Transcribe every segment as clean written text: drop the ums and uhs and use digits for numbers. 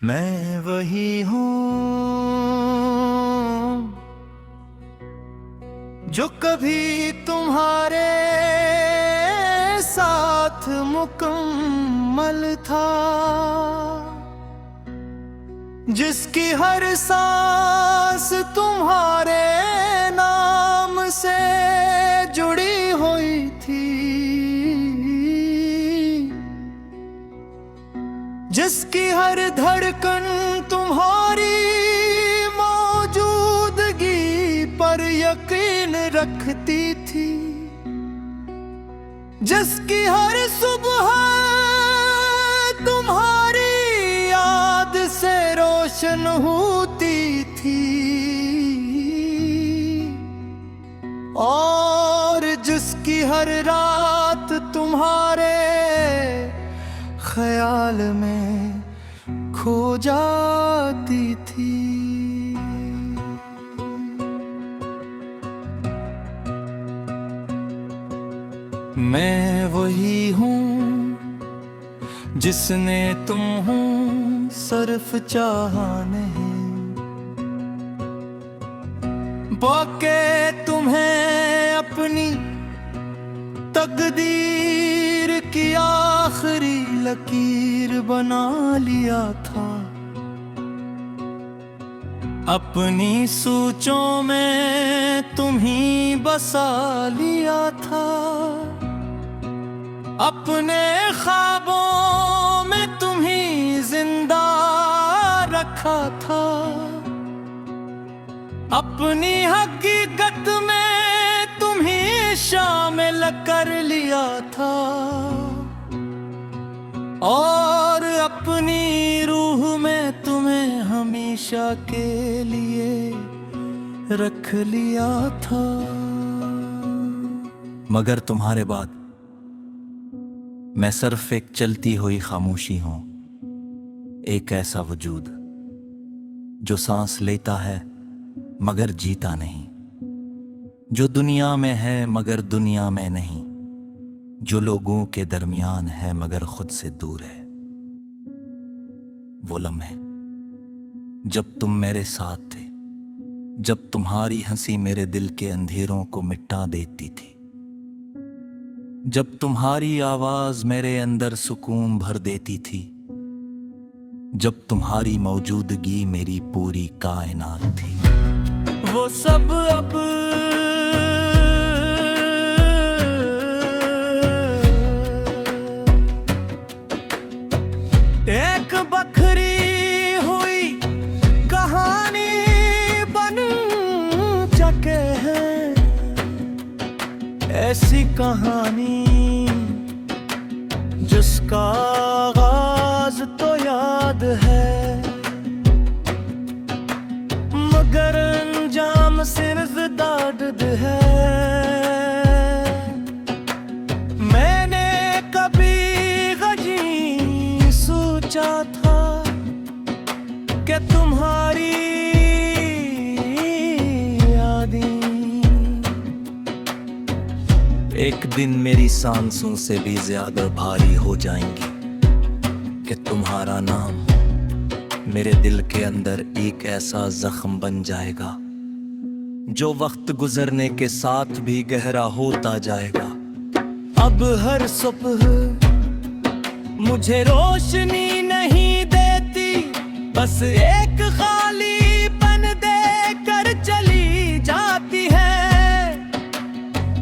मैं वही हूँ जो कभी तुम्हारे साथ मुकम्मल था, जिसकी हर सांस तुम्हारे नाम से जुड़ी हुई थी, जिसकी हर धड़कन तुम्हारी मौजूदगी पर यकीन रखती थी, जिसकी हर सुबह तुम्हारी याद से रोशन होती थी, और जिसकी हर रात तुम्हारे ख्याल में खो जाती थी। मैं वही हूँ जिसने तुम हूँ सिर्फ चाहा नहीं, पाके तुम्हें अपनी तकदीर की आखिरी लकीर बना लिया था, अपनी सोचों में तुम्ही बसा लिया था, अपने ख्वाबों में तुम्ही जिंदा रखा था, अपनी हकीकत में तुम्ही शामिल कर लिया था, और अपनी रूह में तुम्हें हमेशा के लिए रख लिया था। मगर तुम्हारे बाद मैं सिर्फ एक चलती हुई खामोशी हूं, एक ऐसा वजूद जो सांस लेता है मगर जीता नहीं, जो दुनिया में है मगर दुनिया में नहीं, जो लोगों के दरमियान है मगर खुद से दूर है। वो लम्हे जब तुम मेरे साथ थे, जब तुम्हारी हंसी मेरे दिल के अंधेरों को मिटा देती थी, जब तुम्हारी आवाज मेरे अंदर सुकून भर देती थी, जब तुम्हारी मौजूदगी मेरी पूरी कायनात थी। वो सब अब एक बखरी हुई कहानी बन चुके हैं, ऐसी कहानी जिसका आगाज तो याद है, मगर अंजाम सिर्फ दर्द है। मैंने कभी गजी सोचा था कि तुम्हारी यादें एक दिन मेरी सांसों से भी ज्यादा भारी हो जाएंगी, कि तुम्हारा नाम मेरे दिल के अंदर एक ऐसा जख्म बन जाएगा जो वक्त गुजरने के साथ भी गहरा होता जाएगा। अब हर सुबह मुझे रोशनी नहीं देती, बस एक खालीपन देकर चली जाती है,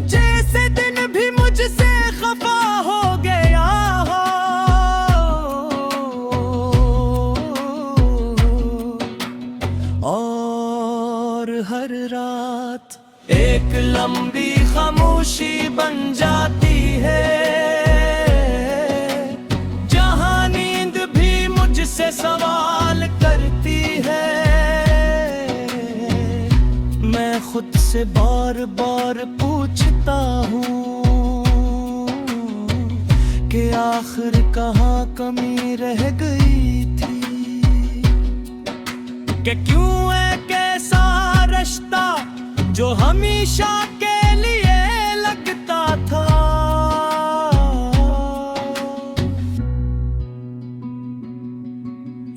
जैसे दिन भी मुझसे खफा हो गया हो, और हर रात एक लंबी खामोशी बन जाती है, जहां नींद भी मुझसे सवाल करती है। मैं खुद से बार बार पूछता हूँ कि आखिर कहाँ कमी रह गई थी, कि क्यों एक ऐसा रिश्ता जो हमेशा के लिए लगता था,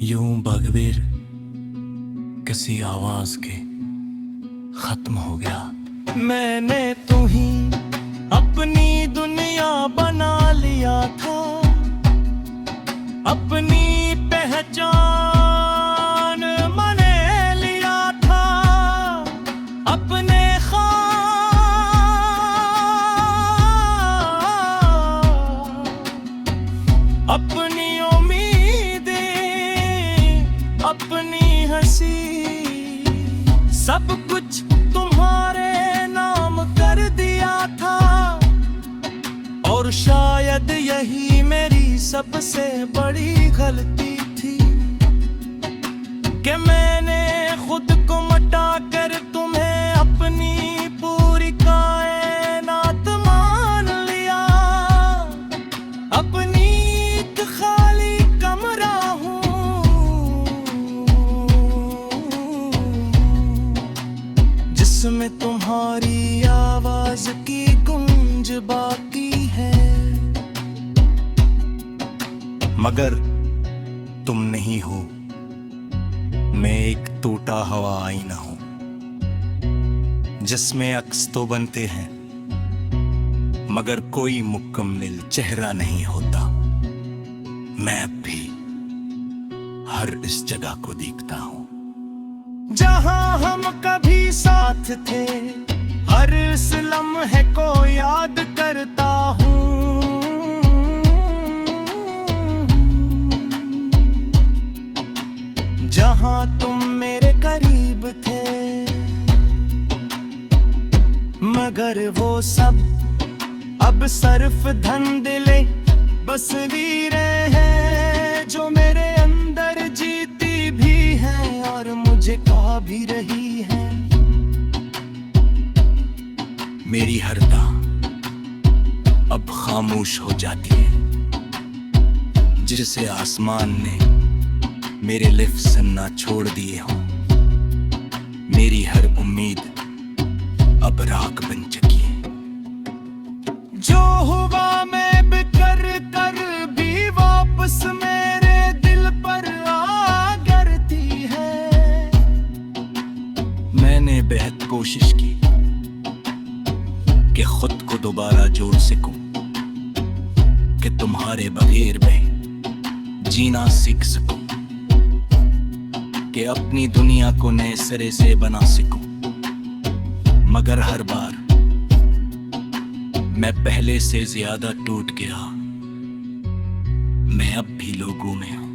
यूं तकदीर किसी आवाज के खत्म हो गया। मैंने तुम्हीं अपनी दुनिया बना लिया था, अपनी पहचान मने लिया था, अपने अपनी उम्मीदें, अपनी हंसी, सब कुछ तुम्हारे नाम कर दिया था। और शायद यही मेरी सबसे बड़ी गलती थी कि मैंने खुद को मटा कर तुम्हें अपनी पूरी कायनात मान लिया। अपनी एक खाली कमरा हूँ जिसमें तुम्हारी आवाज की गूंज बाकी है, मगर तुम नहीं हो। मैं एक टूटा हुआ आईना हूं जिसमें अक्स तो बनते हैं मगर कोई मुकम्मल चेहरा नहीं होता। मैं भी हर इस जगह को देखता हूं जहां हम कभी साथ थे, हर इस लम्हे को याद करता हूं। जहां तुम मेरे करीब थे, मगर वो सब अब सिर्फ धंधले तस्वीरें हैं जो मेरे अंदर जीती भी हैं और मुझे खा भी रही है। मेरी हरता अब खामोश हो जाती है जिसे आसमान ने मेरे लिफ्ट सुनना छोड़ दिए हों। मेरी हर उम्मीद अब राख बन चुकी है। जो हुआ मैं बिखर कर भी वापस मेरे दिल पर आ गिरती है। मैंने बेहद कोशिश की कि खुद को दोबारा जोड़ सकूं, कि तुम्हारे बगैर मैं जीना सीख सकूं, कि अपनी दुनिया को नए सिरे से बना सकूं। मगर हर बार मैं पहले से ज्यादा टूट गया। मैं अब भी लोगों में हूं।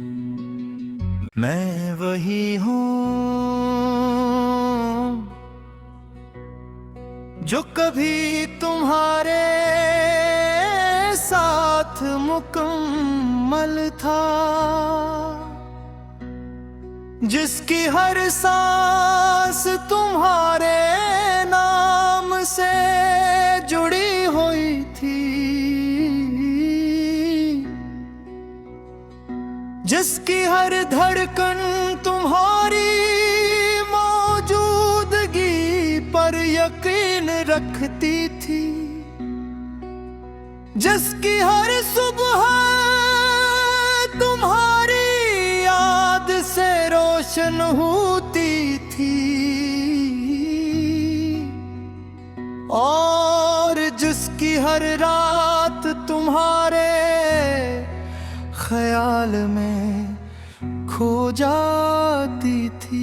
मैं वही हूं जो कभी तुम्हारे साथ मुकम्मल था, जिसकी हर सांस तुम्हारे नाम से जुड़ी हुई थी, जिसकी हर धड़कन तुम्हारी मौजूदगी पर यकीन रखती थी, जिसकी हर सुबह तुम्हारी याद से रोशन होती थी, और जिसकी हर रात तुम्हारे ख्याल में खो जाती थी।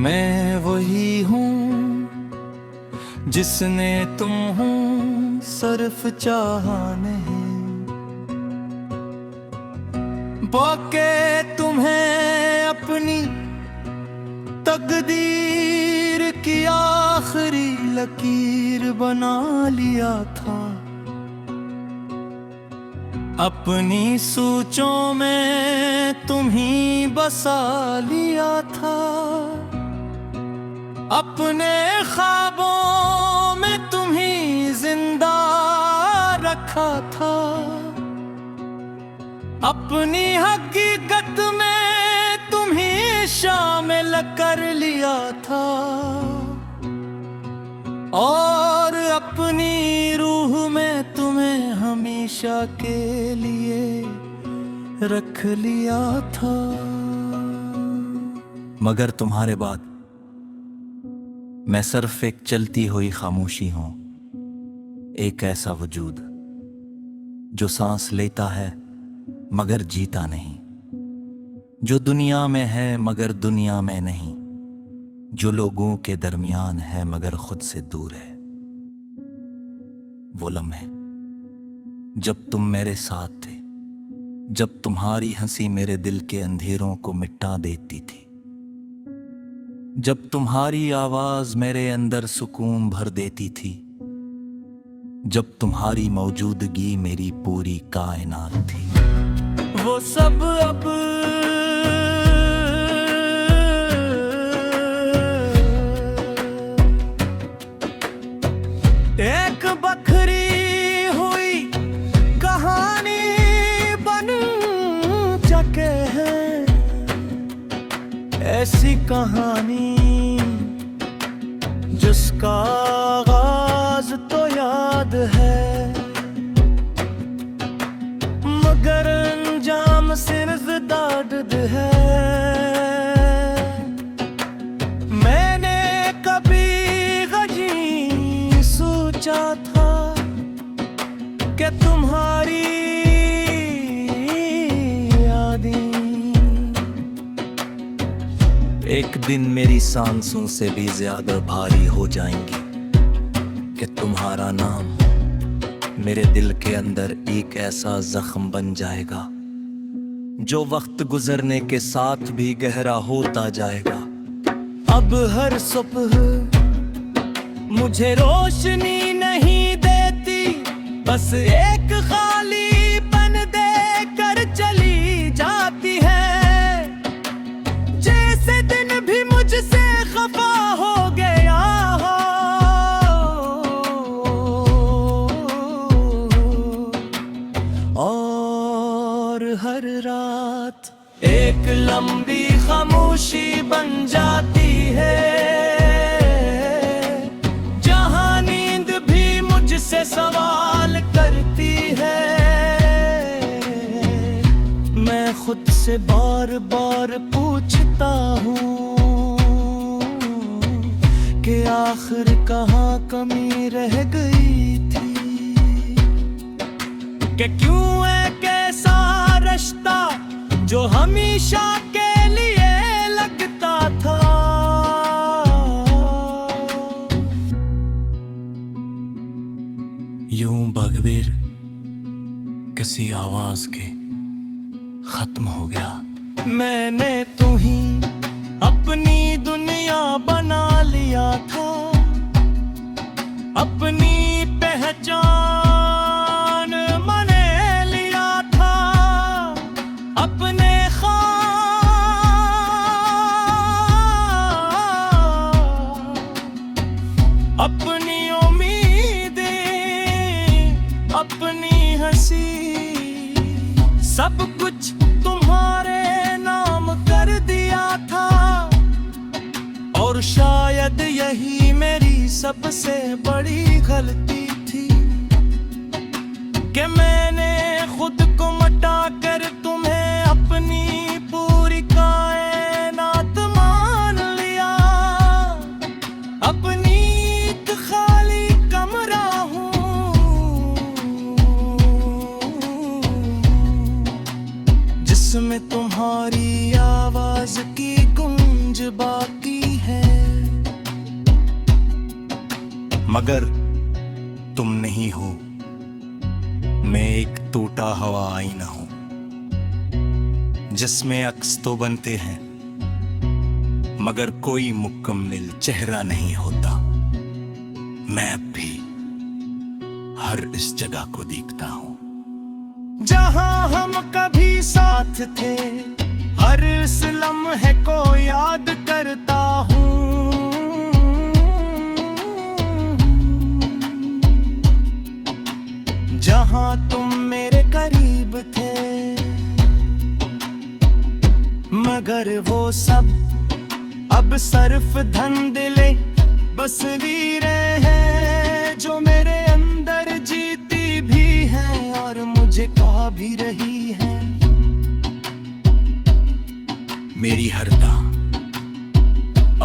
मैं वही हूँ जिसने तुम हूँ सिर्फ चाहा नहीं, बाके तुम्हें अपनी तकदीर की आखिरी लकीर बना लिया था। अपनी सोचों में तुम्हीं बसा लिया था, अपने ख्वाबों में तुम्हीं जिंदा रखा था, अपनी हकीकत में तुम्हीं शामिल कर लिया था, और अपनी रूह में तुम्हें तुम्हें हमेशा के लिए रख लिया था, मगर तुम्हारे बाद मैं सिर्फ एक चलती हुई खामोशी हूं, एक ऐसा वजूद जो सांस लेता है मगर जीता नहीं, जो दुनिया में है मगर दुनिया में नहीं, जो लोगों के दरमियान है मगर खुद से दूर है। वो लम्हे जब तुम मेरे साथ थे, जब तुम्हारी हंसी मेरे दिल के अंधेरों को मिटा देती थी, जब तुम्हारी आवाज मेरे अंदर सुकून भर देती थी, जब तुम्हारी मौजूदगी मेरी पूरी कायनात थी। वो सब अब एक बखरी हुई कहानी बन चुके हैं, ऐसी कहानी जिसका आगाज तो याद है मगर अंजाम सिर्फ दर्द है। मैंने कभी गजी सोचा था कि तुम्हारी यादें एक दिन मेरी सांसों से भी ज्यादा भारी हो जाएंगी, कि तुम्हारा नाम मेरे दिल के अंदर एक ऐसा जख्म बन जाएगा जो वक्त गुजरने के साथ भी गहरा होता जाएगा। अब हर सुबह मुझे रोशनी नहीं देती, बस एक खालीपन देकर चली जाती है, जैसे दिन भी मुझसे खफा हो गया हो और हर रात एक लंबी खामोशी बन जाती है, जहां नींद भी मुझसे सवाल करती है। मैं खुद से बार बार पूछता हूँ कि आखिर कहाँ कमी रह गई थी, कि क्यों एक ऐसा रिश्ता जो हमेशा के लिए लगता था। यूं बगैर किसी आवाज के खत्म हो गया। मैंने तुम्हें अपनी दुनिया बना लिया था, अपनी पहचान मने लिया था, अपने अपनी उम्मीदें, अपनी हंसी, सब कुछ तुम्हारे नाम कर दिया था। और शायद यही मेरी सबसे बड़ी गलती थी कि मैंने खुद को मिटा कर तुम्हें अपनी पूरी कायनात मान लिया। अपनी एक खाली कमरा हूँ जिसमें तुम्हारी आवाज की गूंज बाकी है, मगर तुम नहीं हो। मैं एक टूटा हुआ आईना हूं जिसमें अक्स तो बनते हैं मगर कोई मुकम्मल चेहरा नहीं होता। मैं भी हर इस जगह को देखता हूं जहां हम कभी साथ थे, हर इस लम्हे को याद करता हूं। जहां तुम मेरे करीब थे, मगर वो सब अब सिर्फ धुंधले तस्वीरें हैं जो मेरे अंदर जीती भी भी रही है। मेरी हरदा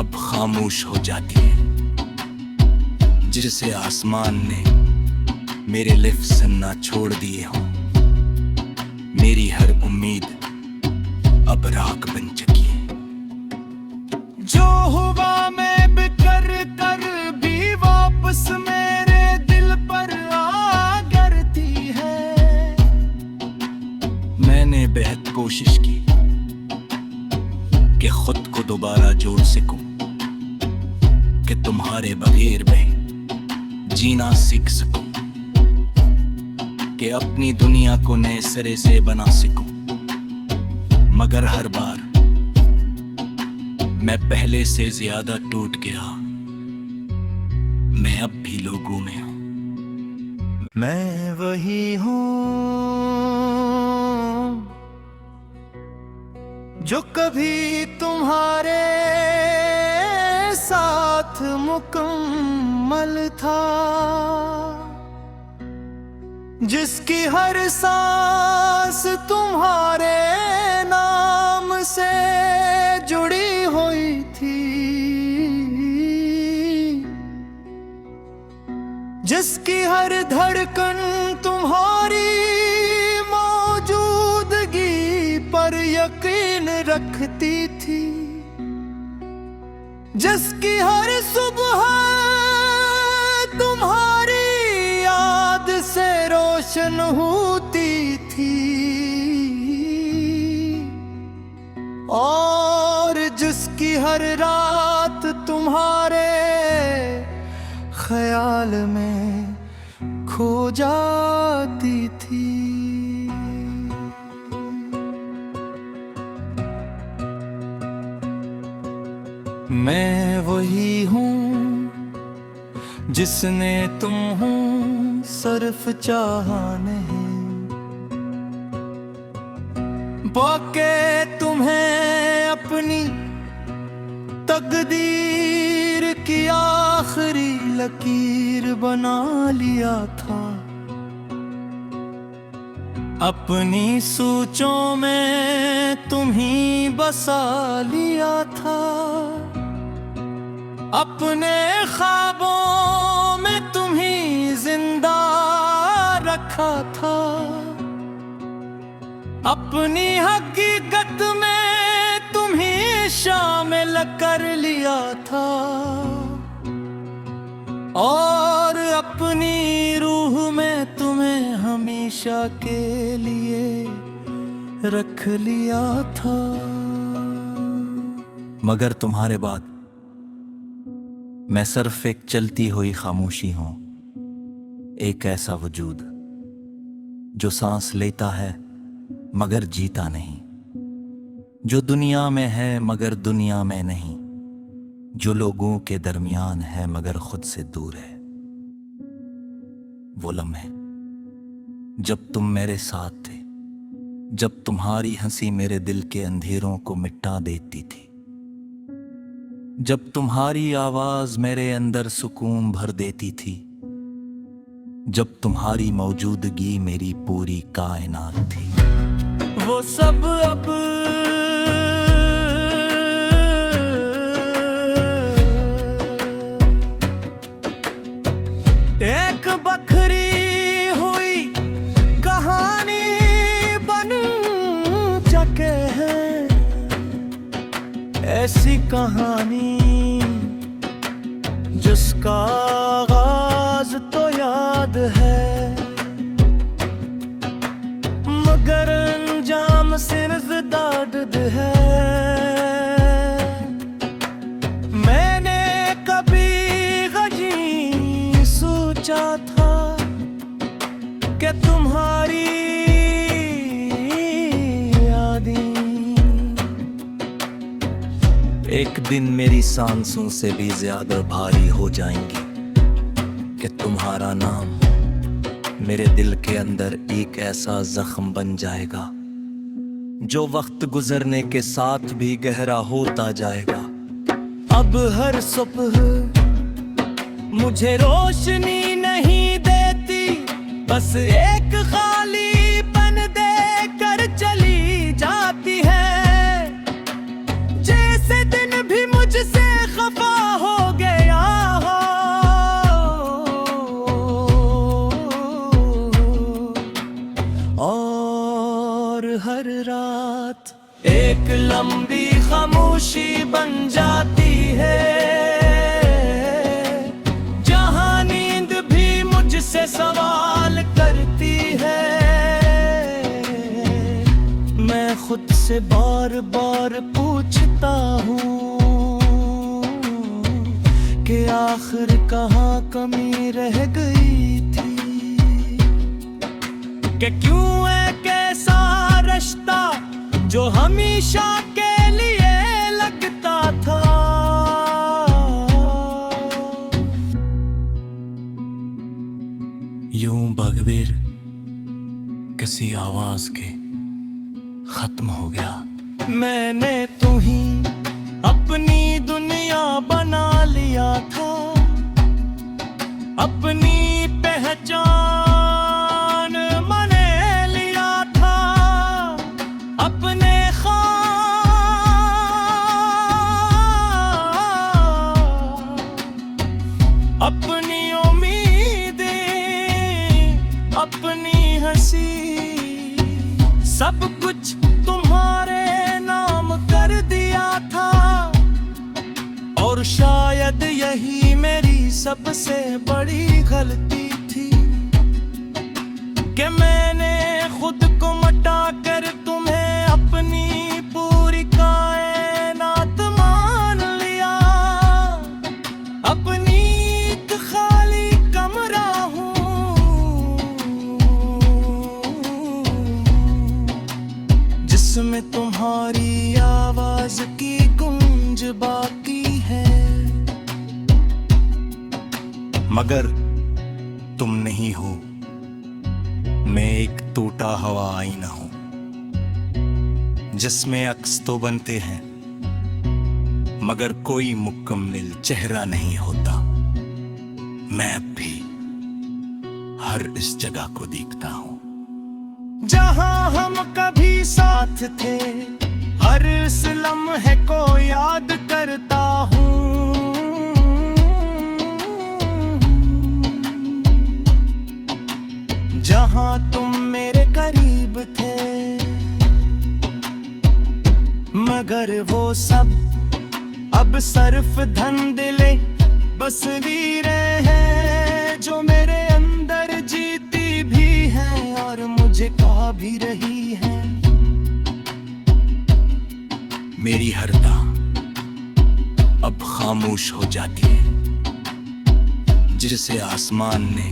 अब खामोश हो जाती है, जिसे आसमान ने मेरे लिफ्ट सुनना छोड़ दिए हों। मेरी हर उम्मीद अब राख बन चुकी है। जो हुआ मैं बिकर कर भी वापस मेरे दिल पर आ गिरती है। मैंने बेहद कोशिश की कि खुद को दोबारा जोड़ सकूं, कि तुम्हारे बगैर मैं जीना सीख सकूं, कि अपनी दुनिया को नए सिरे से बना सकूं। मगर हर बार मैं पहले से ज्यादा टूट गया। मैं अब भी लोगों में हूं। मैं वही हूं जो कभी तुम्हारे साथ मुकम्मल था, जिसकी हर सांस तुम्हारे नाम से जुड़ी हुई थी, जिसकी हर धड़कन तुम्हारी मौजूदगी पर यकीन रखती थी, जिसकी हर सुबह तुम्हारी याद से रोशन होती थी, और जिसकी हर रात तुम्हारे ख्याल में खो जाती थी। मैं वही हूँ जिसने तुम हूँ सिर्फ चाहा नहीं, पाके तुम्हें अपनी तकदीर की आखिरी लकीर बना लिया था। अपनी सोचों में तुम्ही बसा लिया था, अपने ख्वाबों में तुम्ही जिंदा रखा था, अपनी हकीकत में तुम्ही शामिल कर लिया था, और अपनी रूह में तुम्हें हमेशा के लिए रख लिया था। मगर तुम्हारे बाद मैं सिर्फ एक चलती हुई खामोशी हूं, एक ऐसा वजूद जो सांस लेता है मगर जीता नहीं, जो दुनिया में है मगर दुनिया में नहीं, जो लोगों के दरमियान है मगर खुद से दूर है। वो लम्हे जब तुम मेरे साथ थे, जब तुम्हारी हंसी मेरे दिल के अंधेरों को मिटा देती थी, जब तुम्हारी आवाज मेरे अंदर सुकून भर देती थी, जब तुम्हारी मौजूदगी मेरी पूरी कायनात थी। वो सब अब एक बखरी हुई कहानी बन चुके हैं। ऐसी कहानी जिसका आगाज तो याद है, मगर अंजाम सिर्फ दर्द है। मैंने कभी गजी सोचा था कि तुम्हारी यादें एक दिन मेरी सांसों से भी ज्यादा भारी हो जाएंगी, कि तुम्हारा नाम मेरे दिल के अंदर एक ऐसा जख्म बन जाएगा जो वक्त गुजरने के साथ भी गहरा होता जाएगा। अब हर सुबह मुझे रोशनी नहीं देती, बस एक खालीपन दे हर रात एक लंबी खामोशी बन जाती है, जहां नींद भी मुझसे सवाल करती है। मैं खुद से बार बार पूछता हूँ कि आखिर कहाँ कमी रह गई थी, कि क्यों एक ऐसा रिश्ता जो हमेशा के लिए लगता था। यूं बगैर किसी आवाज के खत्म हो गया। मैंने तुम्हीं अपनी दुनिया बना लिया था, अपनी पहचान मने लिया था, अपने अपनी उम्मीदें, अपनी हंसी, सब कुछ तुम्हारे नाम कर दिया था। और शायद यही मेरी सबसे बड़ी गलती थी कि मैंने खुद को मटा कर तुम्हें अपनी पूरी कायनात मान लिया। अपनी एक खाली कमरा हूँ जिसमें तुम्हारी आवाज की गूंज बाकी है, मगर तुम नहीं हो। मैं एक टूटा हुआ आईना हूं जिसमें अक्स तो बनते हैं मगर कोई मुकम्मल चेहरा नहीं होता। मैं अब भी हर इस जगह को देखता हूं जहां हम कभी साथ थे, हर इस लम्हे को याद करता हूं। जहां तुम मेरे करीब थे, मगर वो सब अब सिर्फ धंधले तस्वीरें हैं जो मेरे अंदर जीती भी हैं और मुझे खा भी रही हैं। मेरी हरता अब खामोश हो जाती है, जिसे आसमान ने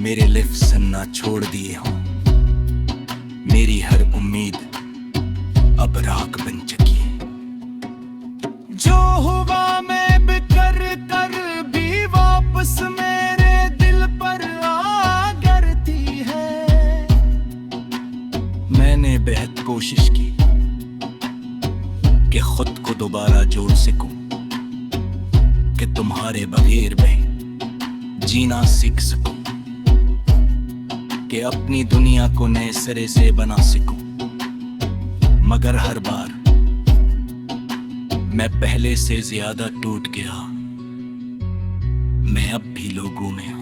मेरे लिफ्ट सुनना छोड़ दिए हों। मेरी हर उम्मीद अब राख बन चुकी है। जो हुआ मैं बिकर कर भी वापस मेरे दिल पर आ गिरती है। मैंने बेहद कोशिश की कि खुद को दोबारा जोड़ सकूं, कि तुम्हारे बगैर मैं जीना सीख सकूं, कि अपनी दुनिया को नए सिरे से बना सकूं। मगर हर बार मैं पहले से ज्यादा टूट गया। मैं अब भी लोगों में हूं।